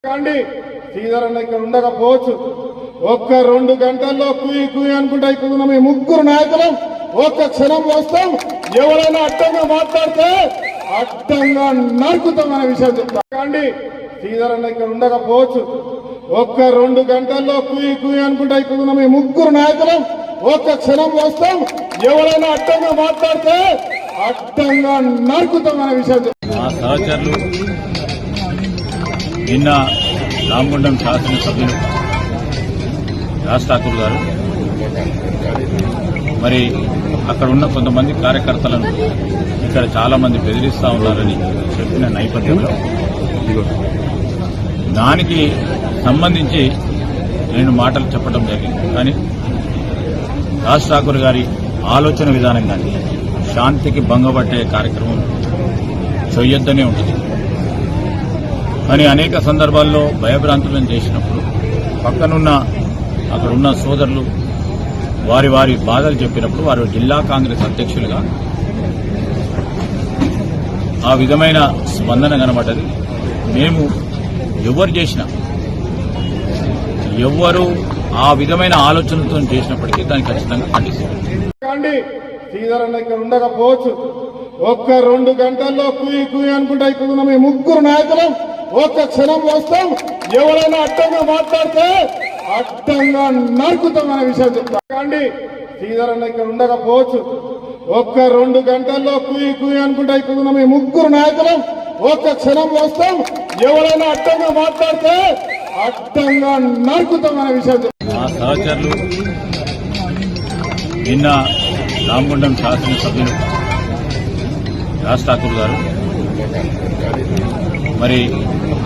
కాండి శ్రీధర్ అన్న ఇక్కడ ఉండకపోవచ్చు. ఒక్క 2 గంటల్లో కుయి కుయి అనుకుంటా ఇక్కడ మీ ముగ్గురు నాయకులం ఒక్క క్షణం వస్తాం. ఎవరైనా అడ్డంగా మాట్లాడితే అడ్డంగా నరుకుతాం అనే విషయం చెప్తాం. కాండి శ్రీధర్ అన్న ఇక్కడ ఉండకపోవచ్చు. ఒక్క 2 గంటల్లో కుయి కుయి అనుకుంటా ఇక్కడ మీ ముగ్గురు నాయకులం ఒక్క క్షణం వస్తాం. ఎవరైనా అడ్డంగా మాట్లాడితే అడ్డంగా నరుకుతాం అనే విషయం చెప్తాం. మా సహచరులు నిన్న రామగుండం శాసనసభ్యులు రాజ్ ఠాకూర్ గారు మరి అక్కడ ఉన్న కొంతమంది కార్యకర్తలను ఇక్కడ చాలా మంది బెదిరిస్తా ఉన్నారని చెప్పిన నేపథ్యంలో దానికి సంబంధించి నేను మాటలు చెప్పడం జరిగింది. కానీ రాజ్ ఠాకూర్ గారి ఆలోచన విధానం కానీ శాంతికి భంగపట్టే కార్యక్రమం చేయొద్దనే ఉంటుంది. కానీ అనేక సందర్భాల్లో భయభ్రాంతులను చేసినప్పుడు పక్కనున్న అక్కడున్న సోదరులు వారి వారి బాధలు చెప్పినప్పుడు వారు జిల్లా కాంగ్రెస్ అధ్యక్షులుగా ఆ విధమైన స్పందన కనబడ్డది. మేము ఎవరు చేసినా ఎవరు ఆ విధమైన ఆలోచనలతో చేసినప్పటికీ దాన్ని ఖచ్చితంగా ఖండిస్తాం. శ్రీధర్ అన్న ఇక్కడ ఉండకపోవచ్చు. ఒక్క 2 గంటల్లో కుయి కుయి అనుకుంటా ఇక్కడ మీ ముగ్గురు నాయకులం ఒక్క క్షణం వస్తాం. ఎవరైనా అడ్డంగా మాట్లాడితే అడ్డంగా నరుకుతాం అనే విషయం చెప్తాం. కాండి శ్రీధర్ అన్న ఇక్కడ ఉండకపోవచ్చు. ఒక్క 2 గంటల్లో కుయి కుయి అనుకుంటా ఇక్కడ మీ ముగ్గురు నాయకులం ఒక్క క్షణం వస్తాం. ఎవరైనా అడ్డంగా మాట్లాడితే అడ్డంగా నరుకుతాం అనే విషయం చెప్తాం. మా సహచరులు నిన్న రామగుండం శాసనసభ్యులు రాజ్ ఠాకూర్ గారు మరి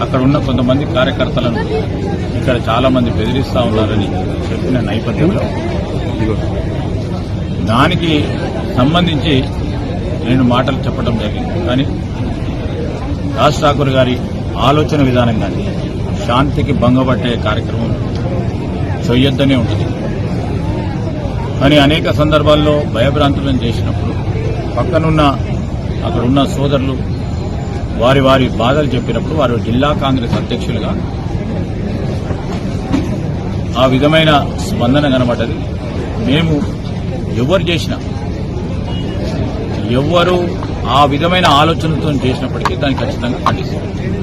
అక్కడ ఉన్న కొంతమంది కార్యకర్తలను ఇక్కడ చాలా మంది బెదిరిస్తా ఉన్నారని చెప్పిన నేపథ్యంలో దానికి సంబంధించి నేను మాటలు చెప్పడం జరిగింది. కానీ రాజ్ ఠాకూర్ గారి ఆలోచన విధానం కానీ శాంతికి భంగపట్టే కార్యక్రమం చేయొద్దనే ఉంటుంది. కానీ అనేక సందర్భాల్లో భయభ్రాంతులను చేసినప్పుడు పక్కనున్న అక్కడున్న సోదరులు వారి వారి బాధలు చెప్పినప్పుడు వారు జిల్లా కాంగ్రెస్ అధ్యక్షులుగా ఆ విధమైన స్పందన కనబడ్డది. మేము ఎవరు చేసినా ఎవరు ఆ విధమైన ఆలోచనలతో చేసినప్పటికీ దాన్ని ఖచ్చితంగా ఖండిస్తాం.